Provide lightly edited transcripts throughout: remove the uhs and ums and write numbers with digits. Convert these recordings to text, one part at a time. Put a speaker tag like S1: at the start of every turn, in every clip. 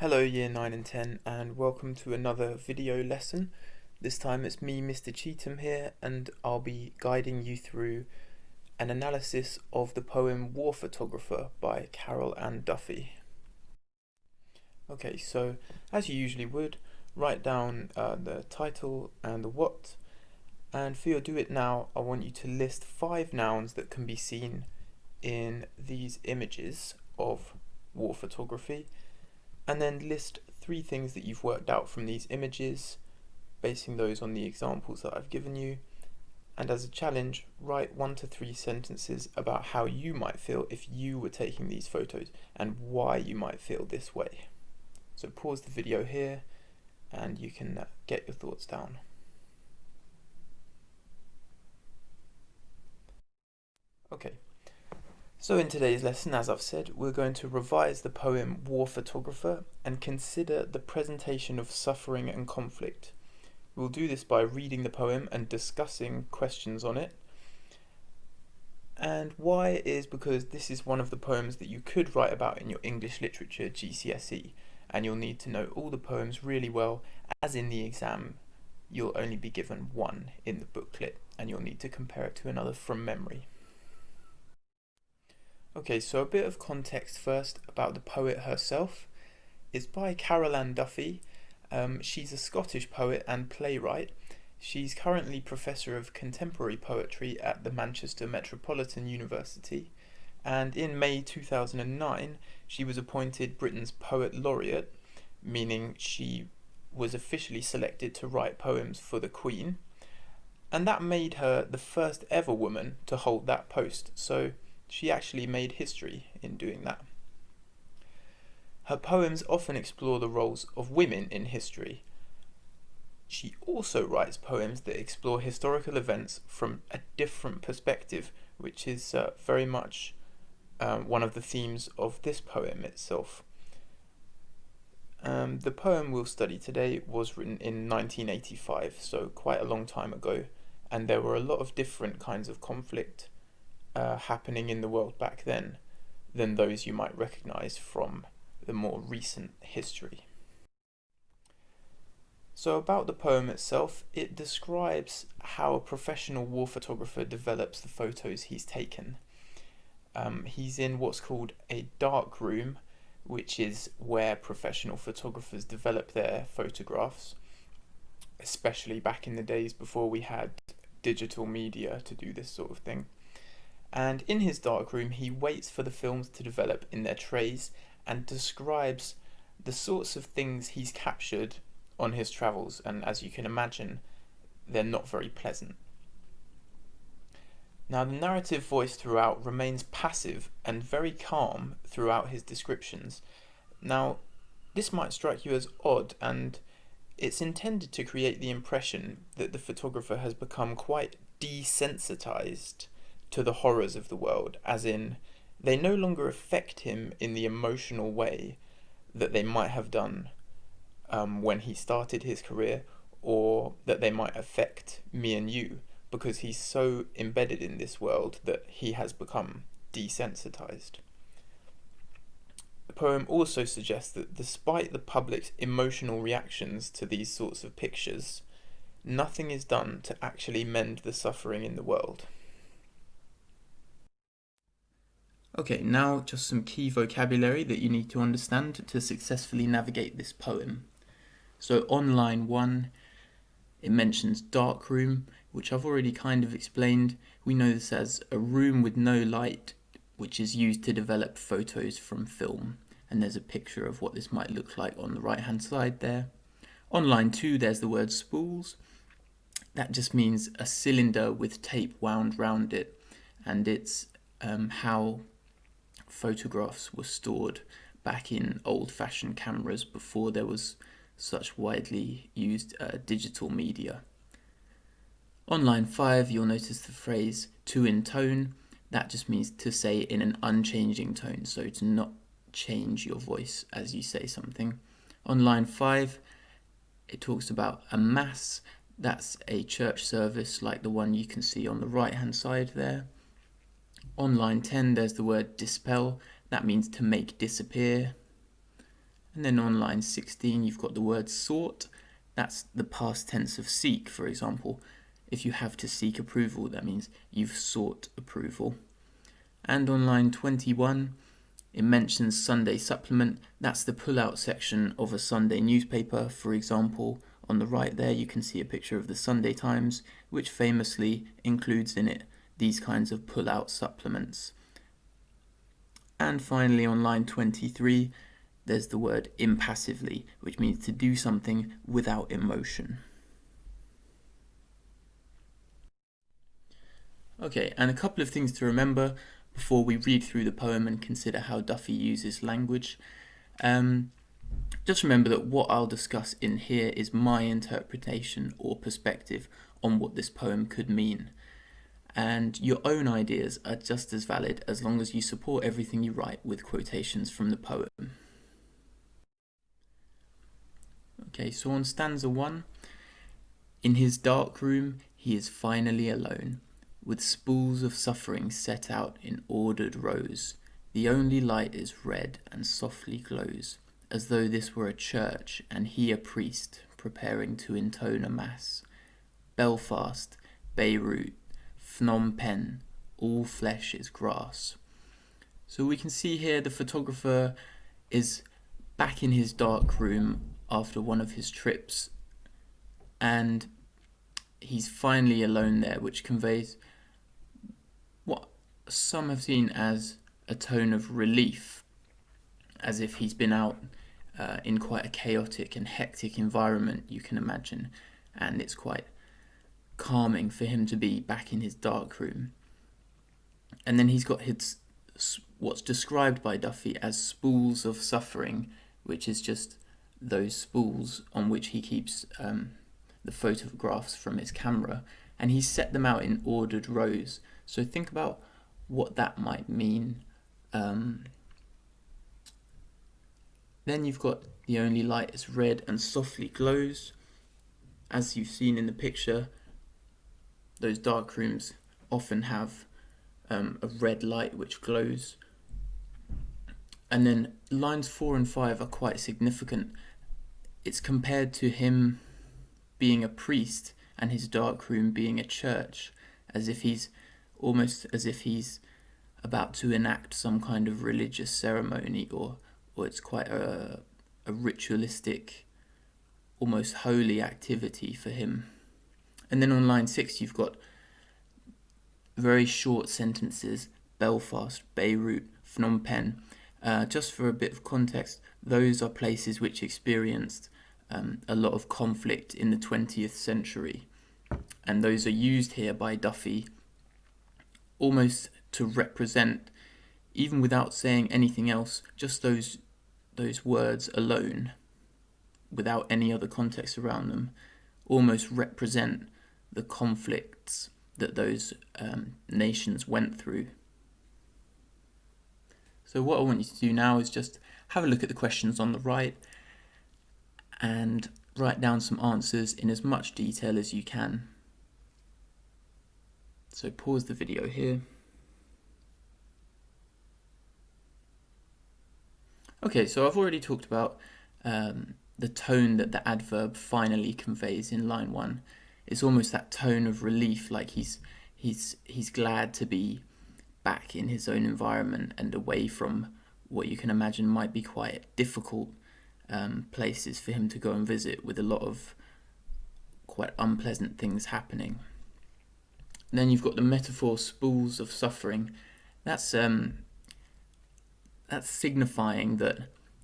S1: Hello Year 9 and 10 and welcome to another video lesson. This time it's me, Mr. Cheetham here, and I'll be guiding you through an analysis of the poem War Photographer by Carol Ann Duffy. Okay, so as you usually would, write down the title and the what, and for your do it now, I want you to list 5 nouns that can be seen in these images of war photography, and then list 3 things that you've worked out from these images, basing those on the examples that I've given you. And as a challenge, write 1 to 3 sentences about how you might feel if you were taking these photos and why you might feel this way. So pause the video here and you can get your thoughts down. Okay. So in today's lesson, as I've said, we're going to revise the poem War Photographer and consider the presentation of suffering and conflict. We'll do this by reading the poem and discussing questions on it. And why is because this is one of the poems that you could write about in your English literature GCSE, and you'll need to know all the poems really well, as in the exam you'll only be given 1 in the booklet and you'll need to compare it to another from memory. Okay, so a bit of context first about the poet herself. It's by Carol Ann Duffy. She's a Scottish poet and playwright. She's currently Professor of Contemporary Poetry at the Manchester Metropolitan University, and in May 2009 she was appointed Britain's Poet Laureate, meaning she was officially selected to write poems for the Queen, and that made her the first ever woman to hold that post, so she actually made history in doing that. Her poems often explore the roles of women in history. She also writes poems that explore historical events from a different perspective, which is very much one of the themes of this poem itself. The poem we'll study today was written in 1985, so quite a long time ago, and there were a lot of different kinds of conflict happening in the world back then than those you might recognise from the more recent history. So about the poem itself, it describes how a professional war photographer develops the photos he's taken. He's in what's called a dark room, which is where professional photographers develop their photographs, especially back in the days before we had digital media to do this sort of thing. And in his darkroom he waits for the films to develop in their trays and describes the sorts of things he's captured on his travels, and as you can imagine, they're not very pleasant. Now the narrative voice throughout remains passive and very calm throughout his descriptions. Now this might strike you as odd, and it's intended to create the impression that the photographer has become quite desensitized to the horrors of the world, as in they no longer affect him in the emotional way that they might have done when he started his career, or that they might affect me and you, because he's so embedded in this world that he has become desensitized. The poem also suggests that despite the public's emotional reactions to these sorts of pictures, nothing is done to actually mend the suffering in the world. Okay, now just some key vocabulary that you need to understand to successfully navigate this poem. So on line 1, it mentions dark room, which I've already kind of explained. We know this as a room with no light, which is used to develop photos from film. And there's a picture of what this might look like on the right hand side there. On line 2, there's the word spools. That just means a cylinder with tape wound round it, and it's how photographs were stored back in old-fashioned cameras before there was such widely used digital media. On line 5, you'll notice the phrase to in tone. That just means to say in an unchanging tone, so to not change your voice as you say something. On line 5, it talks about a mass. That's a church service like the one you can see on the right hand side there. On line 10, there's the word dispel. That means to make disappear. And then on line 16, you've got the word sought. That's the past tense of seek, for example. If you have to seek approval, that means you've sought approval. And on line 21, it mentions Sunday supplement. That's the pull-out section of a Sunday newspaper. For example, on the right there, you can see a picture of the Sunday Times, which famously includes in it these kinds of pull-out supplements. And finally, on line 23, there's the word impassively, which means to do something without emotion. Okay, and a couple of things to remember before we read through the poem and consider how Duffy uses language. Just remember that what I'll discuss in here is my interpretation or perspective on what this poem could mean. And your own ideas are just as valid as long as you support everything you write with quotations from the poem. Okay, so on stanza 1, in his dark room he is finally alone, with spools of suffering set out in ordered rows. The only light is red and softly glows, as though this were a church and he a priest preparing to intone a mass. Belfast, Beirut, Phnom Penh, all flesh is grass. So we can see here the photographer is back in his dark room after one of his trips, and he's finally alone there, which conveys what some have seen as a tone of relief, as if he's been out in quite a chaotic and hectic environment, you can imagine, and it's quite calming for him to be back in his dark room. And then he's got his what's described by Duffy as spools of suffering, which is just those spools on which he keeps the photographs from his camera, and he's set them out in ordered rows. So think about what that might mean. Then you've got the only light is red and softly glows. As you've seen in the picture, those dark rooms often have a red light which glows. And then lines 4 and 5 are quite significant. It's compared to him being a priest and his dark room being a church, as if he's about to enact some kind of religious ceremony, or it's quite a ritualistic, almost holy activity for him. And then on line 6 you've got very short sentences: Belfast, Beirut, Phnom Penh. Just for a bit of context, those are places which experienced a lot of conflict in the 20th century, and those are used here by Duffy almost to represent, even without saying anything else, just those words alone, without any other context around them, almost represent the conflicts that those nations went through. So what I want you to do now is just have a look at the questions on the right and write down some answers in as much detail as you can. So pause the video here. Okay, so I've already talked about the tone that the adverb finally conveys in line 1. It's almost that tone of relief, like he's glad to be back in his own environment and away from what you can imagine might be quite difficult places for him to go and visit, with a lot of quite unpleasant things happening. And then you've got the metaphor spools of suffering. That's signifying that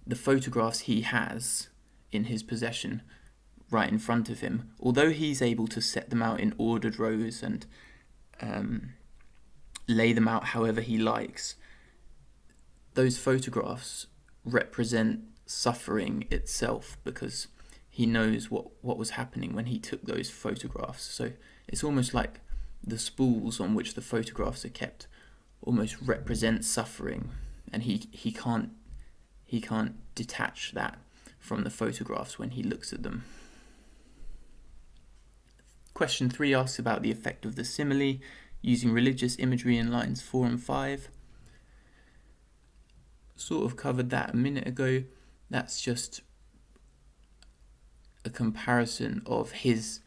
S1: the photographs he has in his possession right in front of him, although he's able to set them out in ordered rows and lay them out however he likes, those photographs represent suffering itself, because he knows what was happening when he took those photographs. So it's almost like the spools on which the photographs are kept almost represent suffering, and he can't detach that from the photographs when he looks at them. Question 3 asks about the effect of the simile using religious imagery in lines 4 and 5. Sort of covered that a minute ago. that's just a comparison of his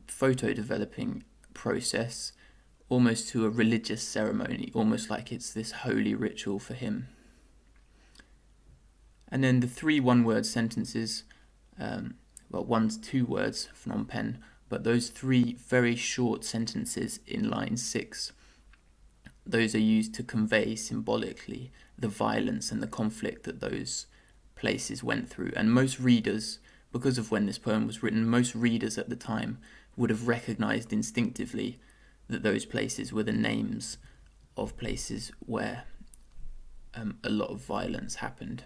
S1: photo developing process almost to a religious ceremony, almost like it's this holy ritual for him. And then the 3 one-word sentences, well, 1 to 2 words, Phnom Penh, but those 3 very short sentences in line 6, those are used to convey symbolically the violence and the conflict that those places went through. And most readers, because of when this poem was written, most readers at the time would have recognized instinctively that those places were the names of places where a lot of violence happened.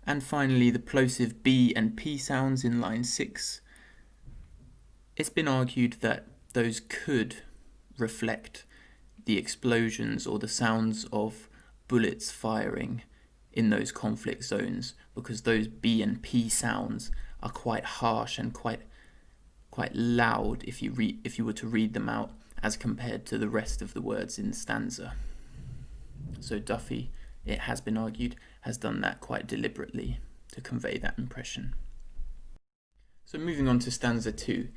S1: And finally, the plosive B and P sounds in line 6. It's been argued that those could reflect the explosions or the sounds of bullets firing in those conflict zones, because those B and P sounds are quite harsh and quite loud if you were to read them out as compared to the rest of the words in the stanza. So Duffy, it has been argued, has done that quite deliberately to convey that impression. So moving on to stanza 2.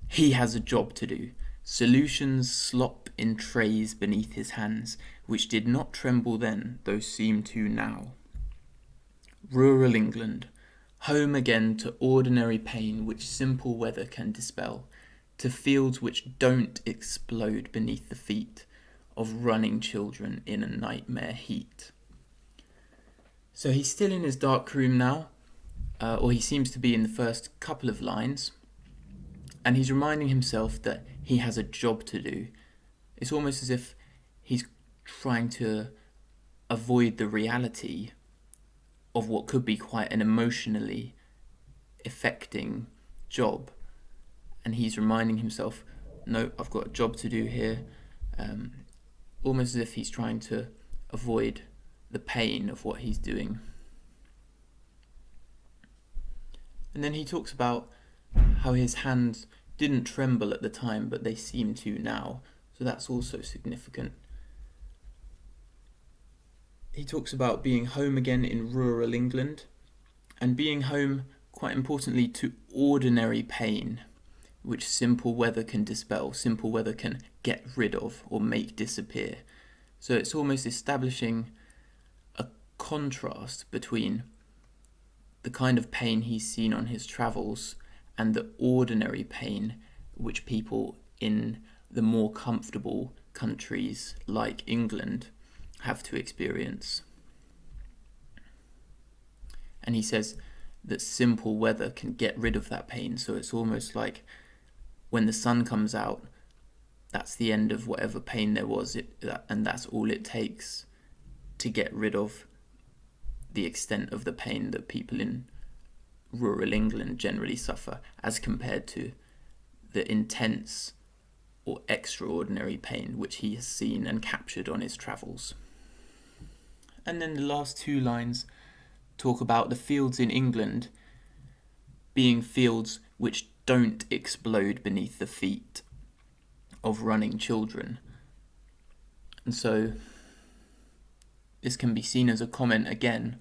S1: He has a job to do. Solutions slop in trays beneath his hands, which did not tremble then, though seem to now. Rural England, home again to ordinary pain which simple weather can dispel, to fields which don't explode beneath the feet of running children in a nightmare heat. So he's still in his dark room now, or he seems to be in the first couple of lines, and he's reminding himself that he has a job to do. It's almost as if he's trying to avoid the reality of what could be quite an emotionally affecting job. And he's reminding himself, no, I've got a job to do here. Almost as if he's trying to avoid the pain of what he's doing. And then he talks about how his hands didn't tremble at the time, but they seem to now. So that's also significant. He talks about being home again in rural England, and being home, quite importantly, to ordinary pain, which simple weather can dispel, simple weather can get rid of or make disappear. So it's almost establishing a contrast between the kind of pain he's seen on his travels and the ordinary pain which people in the more comfortable countries like England have to experience. And he says that simple weather can get rid of that pain. So it's almost like when the sun comes out, that's the end of whatever pain there was, and that's all it takes to get rid of the extent of the pain that people in rural England generally suffer, as compared to the intense or extraordinary pain which he has seen and captured on his travels. And then the last 2 lines talk about the fields in England being fields which don't explode beneath the feet of running children. And so this can be seen as a comment again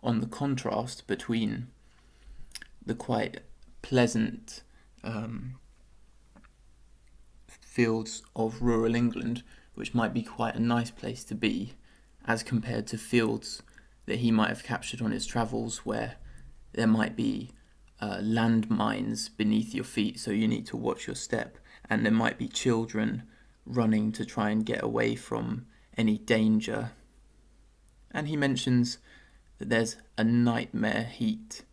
S1: on the contrast between the quite pleasant fields of rural England, which might be quite a nice place to be, as compared to fields that he might have captured on his travels where there might be landmines beneath your feet, so you need to watch your step, and there might be children running to try and get away from any danger. And he mentions that there's a nightmare heat.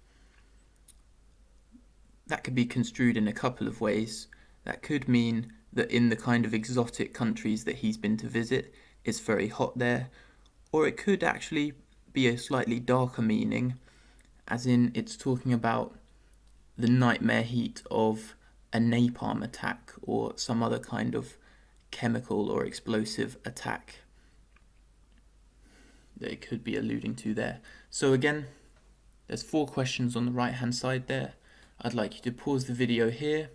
S1: That could be construed in a couple of ways. That could mean that in the kind of exotic countries that he's been to visit, it's very hot there, or it could actually be a slightly darker meaning, as in it's talking about the nightmare heat of a napalm attack or some other kind of chemical or explosive attack that it could be alluding to there. So again, there's 4 questions on the right hand side there. I'd like you to pause the video here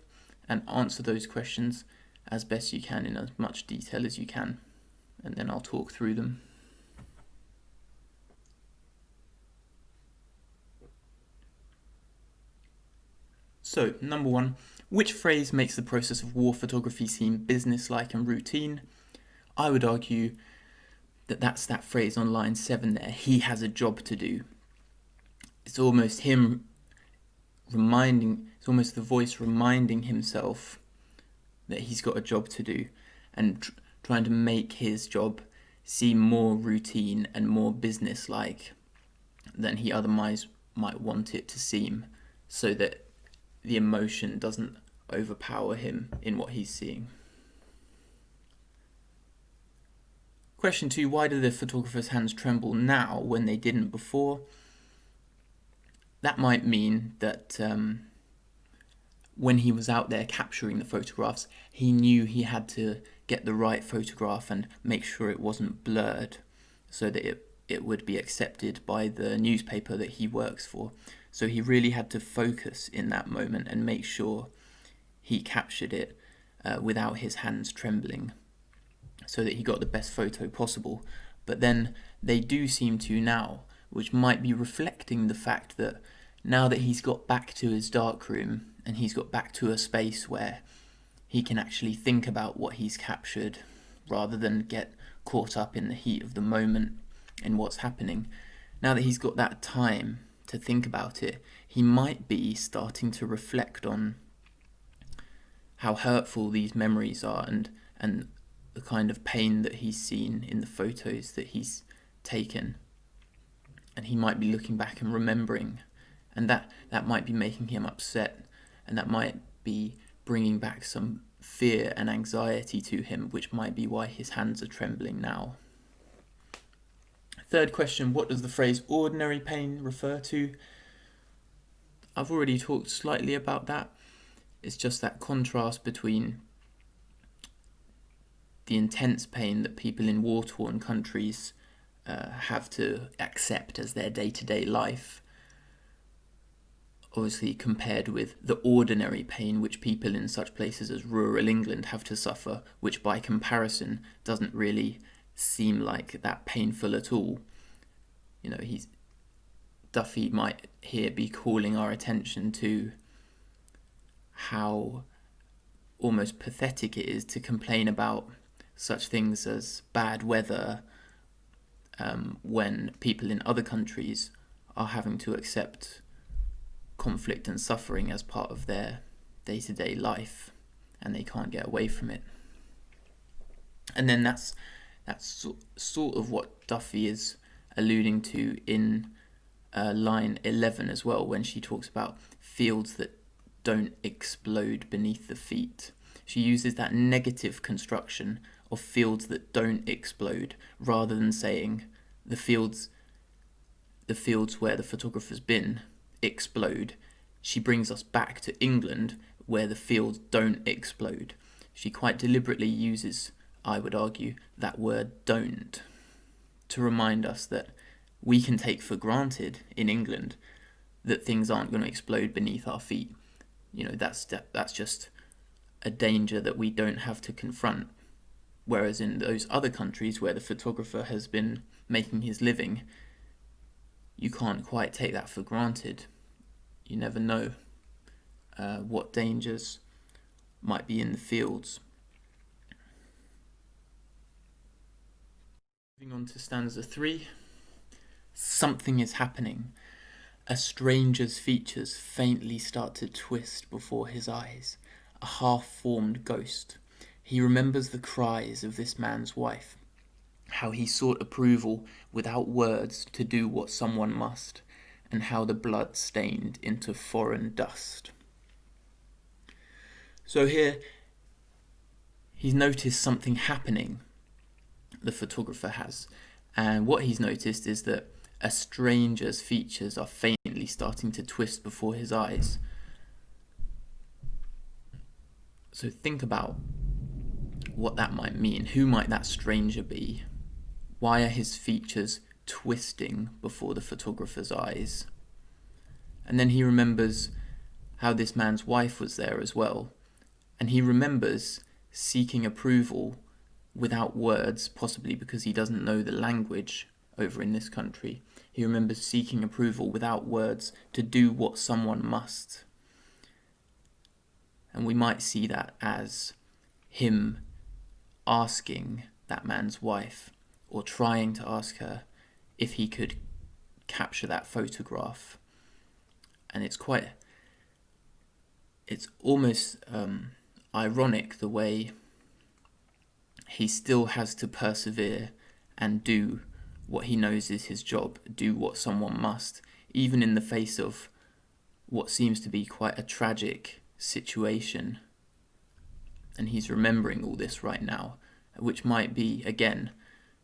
S1: and answer those questions as best you can in as much detail as you can, and then I'll talk through them. So, number one, which phrase makes the process of war photography seem businesslike and routine? I would argue that that's that phrase on line 7 there, he has a job to do. It's almost him it's almost the voice reminding himself that he's got a job to do and trying to make his job seem more routine and more businesslike than he otherwise might want it to seem, so that the emotion doesn't overpower him in what he's seeing. Question 2, why do the photographer's hands tremble now when they didn't before? That might mean that when he was out there capturing the photographs, he knew he had to get the right photograph and make sure it wasn't blurred so that it would be accepted by the newspaper that he works for. So he really had to focus in that moment and make sure he captured it without his hands trembling so that he got the best photo possible. But then they do seem to now, which might be reflecting the fact that now that he's got back to his darkroom and he's got back to a space where he can actually think about what he's captured rather than get caught up in the heat of the moment and what's happening. Now that he's got that time to think about it, he might be starting to reflect on how hurtful these memories are and the kind of pain that he's seen in the photos that he's taken. And he might be looking back and remembering, and that might be making him upset, and that might be bringing back some fear and anxiety to him, which might be why his hands are trembling now. Third question, what does the phrase ordinary pain refer to? I've already talked slightly about that. It's just that contrast between the intense pain that people in war-torn countries have to accept as their day-to-day life, obviously compared with the ordinary pain which people in such places as rural England have to suffer, which by comparison doesn't really seem like that painful at all. You know, Duffy might here be calling our attention to how almost pathetic it is to complain about such things as bad weather when people in other countries are having to accept conflict and suffering as part of their day-to-day life and they can't get away from it. And then that's sort of what Duffy is alluding to in line 11 as well, when she talks about fields that don't explode beneath the feet. She uses that negative construction of fields that don't explode rather than saying the fields where the photographer's been explode. She brings us back to England where the fields don't explode. She quite deliberately uses, I would argue, that word don't to remind us that we can take for granted in England that things aren't going to explode beneath our feet. You know, that's just a danger that we don't have to confront. Whereas in those other countries where the photographer has been making his living, you can't quite take that for granted. You never know what dangers might be in the fields. Moving on to stanza 3. Something is happening. A stranger's features faintly start to twist before his eyes. A half-formed ghost. He remembers the cries of this man's wife, how he sought approval without words to do what someone must, and how the blood stained into foreign dust. So here, he's noticed something happening, the photographer has, and what he's noticed is that a stranger's features are faintly starting to twist before his eyes. So think about what that might mean. Who might that stranger be? Why are his features twisting before the photographer's eyes? And then he remembers how this man's wife was there as well. And he remembers seeking approval without words, possibly because he doesn't know the language over in this country. He remembers seeking approval without words to do what someone must. And we might see that as him asking that man's wife, or trying to ask her, if he could capture that photograph. And it's almost ironic the way he still has to persevere and do what he knows is his job, do what someone must, even in the face of what seems to be quite a tragic situation. And he's remembering all this right now, which might be, again,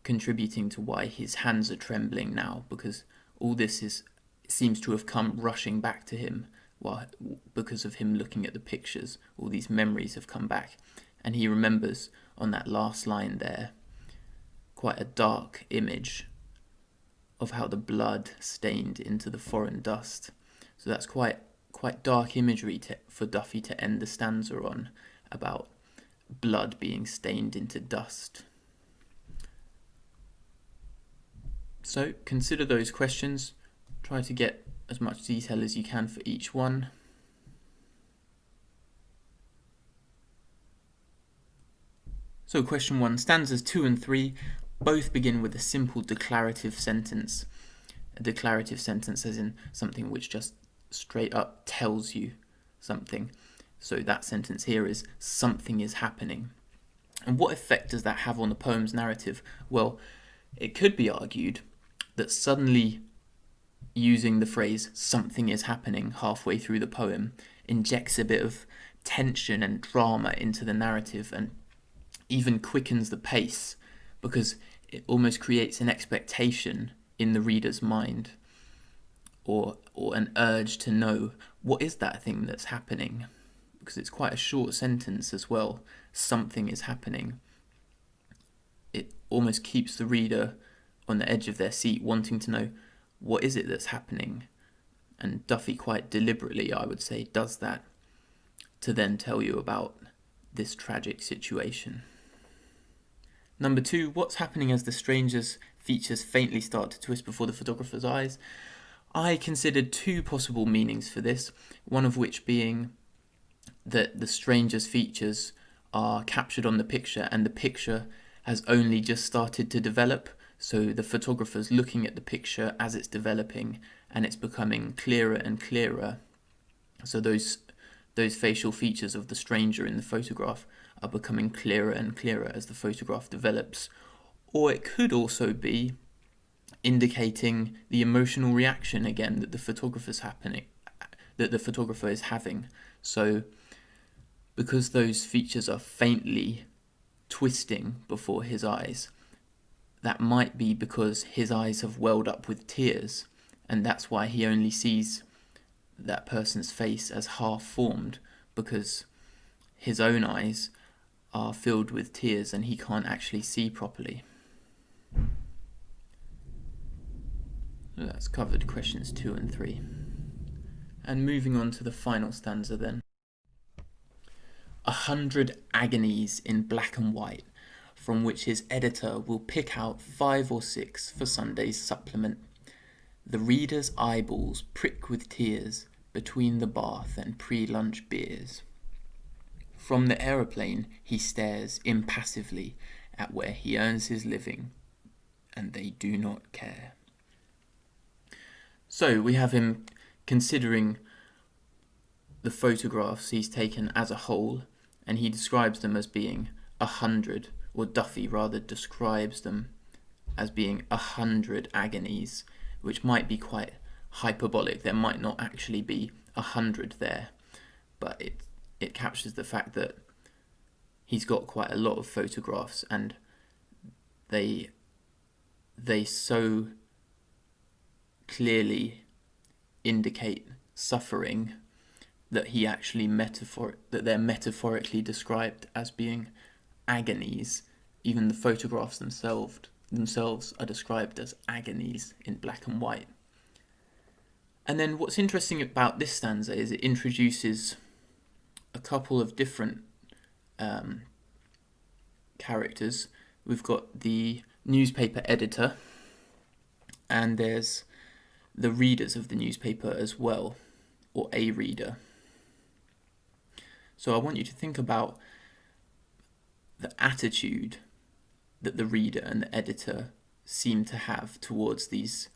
S1: contributing to why his hands are trembling now, because all this seems to have come rushing back to him because of him looking at the pictures. All these memories have come back, and he remembers on that last line there quite a dark image of how the blood stained into the foreign dust. So that's quite dark imagery for Duffy to end the stanza on, about blood being stained into dust. So consider those questions. Try to get as much detail as you can for each one. So question 1, stanzas 2 and 3 both begin with a simple declarative sentence. A declarative sentence as in something which just straight up tells you something. So that sentence here is, something is happening. And what effect does that have on the poem's narrative? Well, it could be argued that suddenly using the phrase something is happening halfway through the poem injects a bit of tension and drama into the narrative, and even quickens the pace, because it almost creates an expectation in the reader's mind, or an urge to know what is that thing that's happening, because it's quite a short sentence as well. Something is happening. It almost keeps the reader on the edge of their seat, wanting to know what is it that's happening. And Duffy quite deliberately, I would say, does that to then tell you about this tragic situation. Number 2, what's happening as the stranger's features faintly start to twist before the photographer's eyes? I considered 2 possible meanings for this, one of which being that the stranger's features are captured on the picture and the picture has only just started to develop, so the photographer's looking at the picture as it's developing and it's becoming clearer and clearer. So those facial features of the stranger in the photograph are becoming clearer and clearer as the photograph develops. Or it could also be indicating the emotional reaction again that the photographer is having. So because those features are faintly twisting before his eyes, that might be because his eyes have welled up with tears, and that's why he only sees that person's face as half formed, because his own eyes are filled with tears and he can't actually see properly. So that's covered questions 2 and 3. And moving on to the final stanza then. 100 agonies in black and white, from which his editor will pick out 5 or 6 for Sunday's supplement. The reader's eyeballs prick with tears between the bath and pre-lunch beers. From the aeroplane he stares impassively at where he earns his living, and they do not care. So we have him considering the photographs he's taken as a whole, and he describes them as being 100, or Duffy rather describes them as being 100 agonies, which might be quite hyperbolic. There might not actually be 100 there, but it captures the fact that he's got quite a lot of photographs, and they so clearly indicate suffering that he actually they're metaphorically described as being agonies. Even the photographs themselves are described as agonies in black and white. And then what's interesting about this stanza is it introduces a couple of different characters. We've got the newspaper editor, and there's the readers of the newspaper as well, or a reader. So I want you to think about the attitude that the reader and the editor seem to have towards these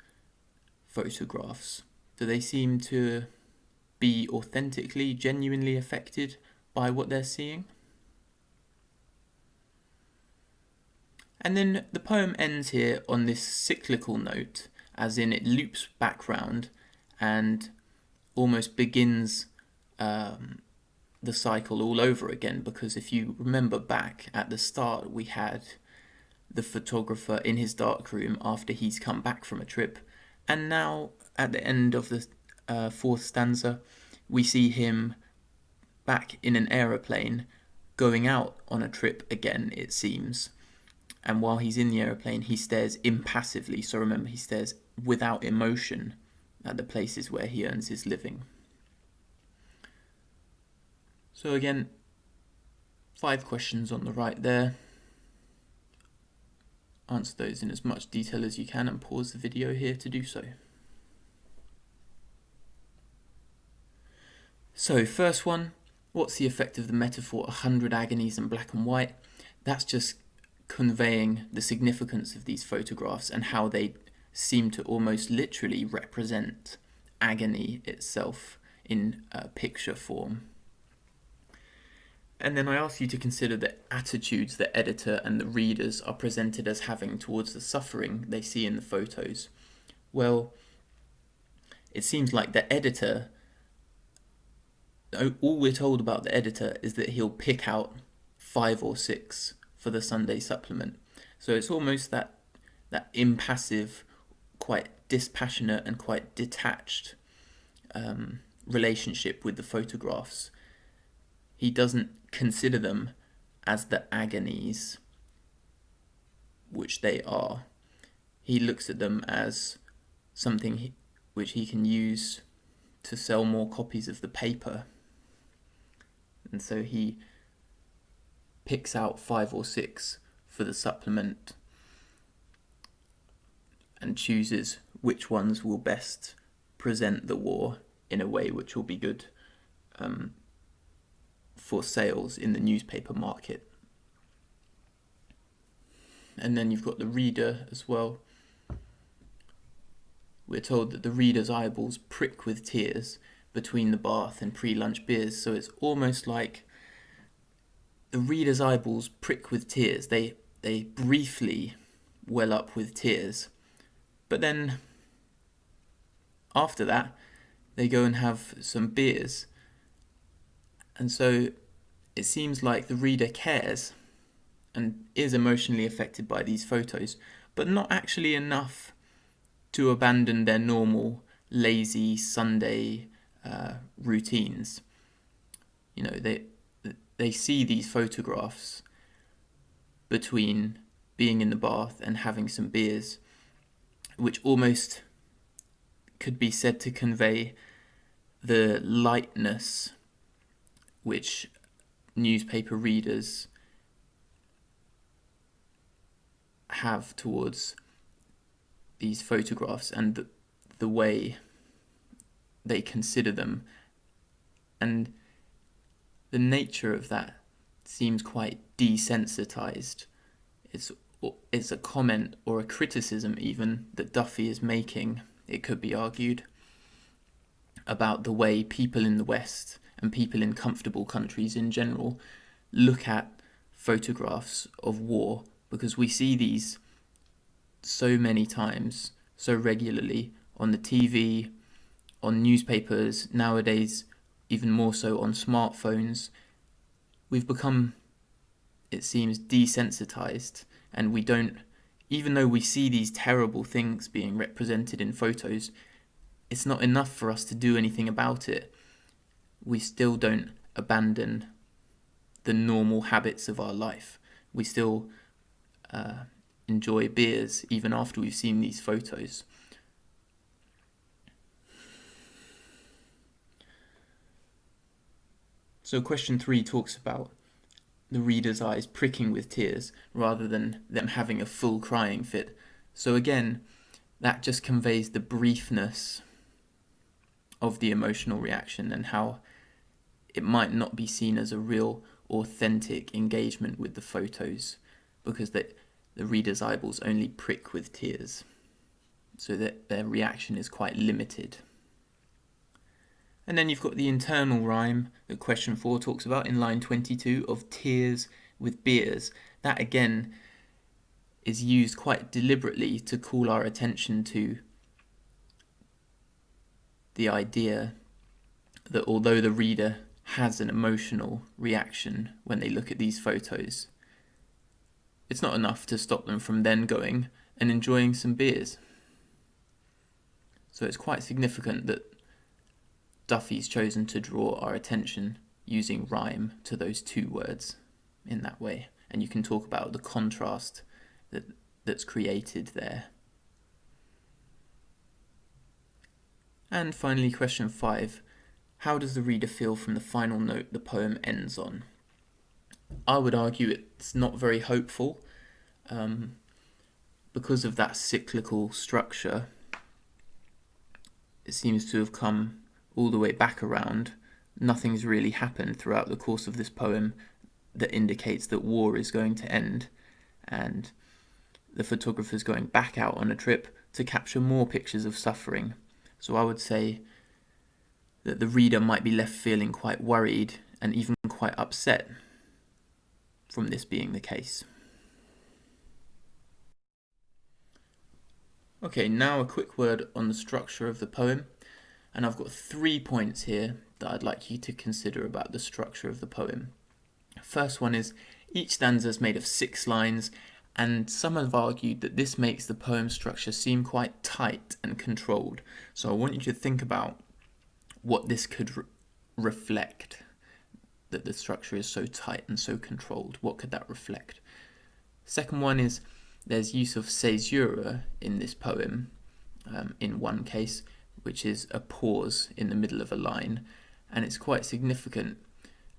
S1: photographs. Do they seem to be authentically, genuinely affected by what they're seeing? And then the poem ends here on this cyclical note, as in it loops back round and almost begins the cycle all over again, because if you remember back at the start, we had the photographer in his darkroom after he's come back from a trip, and now at the end of the fourth stanza we see him back in an aeroplane going out on a trip again, it seems. And while he's in the aeroplane, he stares impassively. So remember, he stares without emotion at the places where he earns his living. So again, 5 questions on the right there. Answer those in as much detail as you can and pause the video here to do so. So first one, what's the effect of the metaphor 100 agonies in black and white? That's just conveying the significance of these photographs and how they seem to almost literally represent agony itself in picture form. And then I ask you to consider the attitudes the editor and the readers are presented as having towards the suffering they see in the photos. Well, it seems like the editor, all we're told about the editor is that he'll pick out 5 or 6 for the Sunday supplement. So it's almost that impassive, quite dispassionate and quite detached relationship with the photographs. He doesn't consider them as the agonies which they are. He looks at them as something which he can use to sell more copies of the paper. And so he picks out 5 or 6 for the supplement and chooses which ones will best present the war in a way which will be good for sales in the newspaper market. And then you've got the reader as well. We're told that the reader's eyeballs prick with tears between the bath and pre-lunch beers, so it's almost like the reader's eyeballs prick with tears. They briefly well up with tears, but then after that they go and have some beers. And so it seems like the reader cares and is emotionally affected by these photos, but not actually enough to abandon their normal, lazy Sunday routines. You know, they see these photographs between being in the bath and having some beers, which almost could be said to convey the lightness which newspaper readers have towards these photographs and the way they consider them. And the nature of that seems quite desensitized. It's a comment or a criticism even that Duffy is making, it could be argued, about the way people in the West and people in comfortable countries in general look at photographs of war, because we see these so many times, so regularly on the TV, on newspapers, nowadays even more so on smartphones. We've become, it seems, desensitized, and we don't, even though we see these terrible things being represented in photos, it's not enough for us to do anything about it. We still don't abandon the normal habits of our life. We still enjoy beers even after we've seen these photos. So question 3 talks about the reader's eyes pricking with tears rather than them having a full crying fit. So again, that just conveys the briefness of the emotional reaction and how it might not be seen as a real authentic engagement with the photos, because the reader's eyeballs only prick with tears, so that their reaction is quite limited. And then you've got the internal rhyme that question 4 talks about in line 22 of tears with beers. That again is used quite deliberately to call our attention to the idea that although the reader has an emotional reaction when they look at these photos, it's not enough to stop them from then going and enjoying some beers. So it's quite significant that Duffy's chosen to draw our attention using rhyme to those two words in that way. And you can talk about the contrast that's created there. And finally, question 5. How does the reader feel from the final note the poem ends on? I would argue it's not very hopeful. Because of that cyclical structure, it seems to have come all the way back around. Nothing's really happened throughout the course of this poem that indicates that war is going to end, and the photographer's going back out on a trip to capture more pictures of suffering. So I would say that the reader might be left feeling quite worried and even quite upset from this being the case. Okay, now a quick word on the structure of the poem. And I've got 3 points here that I'd like you to consider about the structure of the poem. First one is, each stanza is made of 6 lines, and some have argued that this makes the poem structure seem quite tight and controlled. So I want you to think about what this could reflect, that the structure is so tight and so controlled. What could that reflect? Second one is, there's use of caesura in this poem, in one case, which is a pause in the middle of a line, and it's quite significant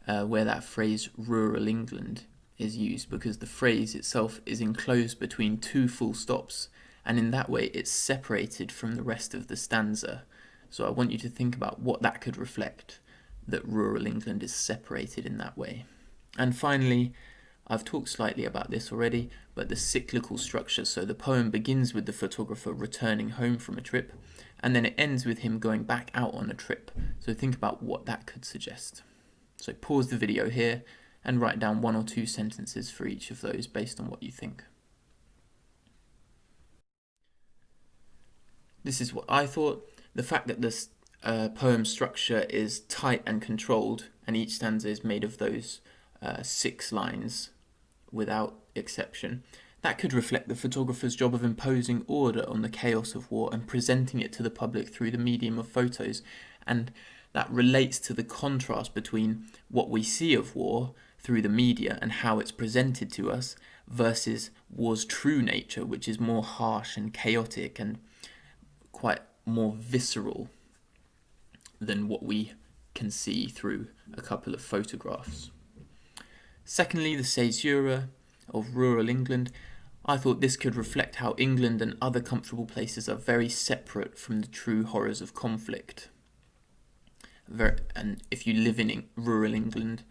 S1: where that phrase rural England is used, because the phrase itself is enclosed between 2 full stops, and in that way it's separated from the rest of the stanza. So I want you to think about what that could reflect, that rural England is separated in that way. And finally, I've talked slightly about this already, but the cyclical structure. So the poem begins with the photographer returning home from a trip, and then it ends with him going back out on a trip. So think about what that could suggest. So pause the video here and write down 1 or 2 sentences for each of those based on what you think. This is what I thought. The fact that this poem structure is tight and controlled, and each stanza is made of those 6 lines without exception, that could reflect the photographer's job of imposing order on the chaos of war and presenting it to the public through the medium of photos. And that relates to the contrast between what we see of war through the media and how it's presented to us versus war's true nature, which is more harsh and chaotic and quite more visceral than what we can see through a couple of photographs. Secondly, the caesura of rural England. I thought this could reflect how England and other comfortable places are very separate from the true horrors of conflict. And if you live in rural England,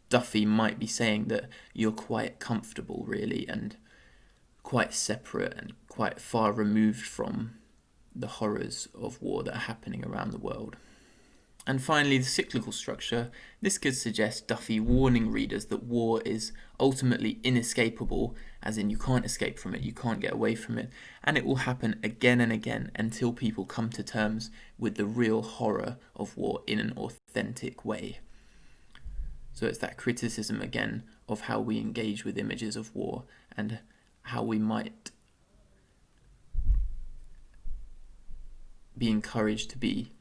S1: Duffy might be saying that you're quite comfortable, really, and quite separate and quite far removed from the horrors of war that are happening around the world. And finally, the cyclical structure. This could suggest Duffy warning readers that war is ultimately inescapable, as in you can't escape from it, you can't get away from it, and it will happen again and again until people come to terms with the real horror of war in an authentic way. So it's that criticism again of how we engage with images of war and how we might be encouraged to be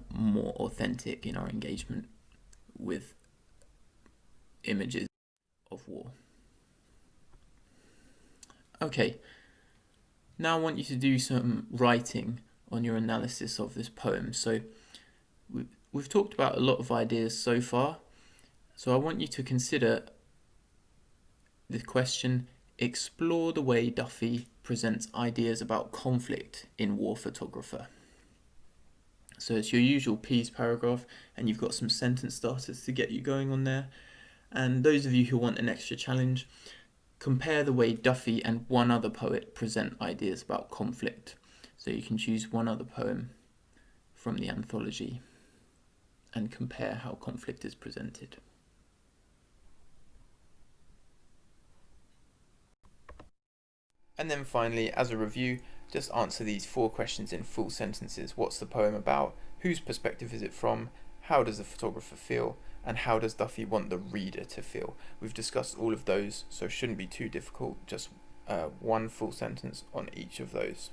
S1: more authentic in our engagement with images of war. Okay, now I want you to do some writing on your analysis of this poem. So we've talked about a lot of ideas so far, so I want you to consider the question: explore the way Duffy presents ideas about conflict in War Photographer. So it's your usual piece paragraph, and you've got some sentence starters to get you going on there. And those of you who want an extra challenge, compare the way Duffy and one other poet present ideas about conflict. So you can choose one other poem from the anthology and compare how conflict is presented. And then finally, as a review, just answer these 4 questions in full sentences. What's the poem about? Whose perspective is it from? How does the photographer feel? And how does Duffy want the reader to feel? We've discussed all of those, so it shouldn't be too difficult. Just one full sentence on each of those.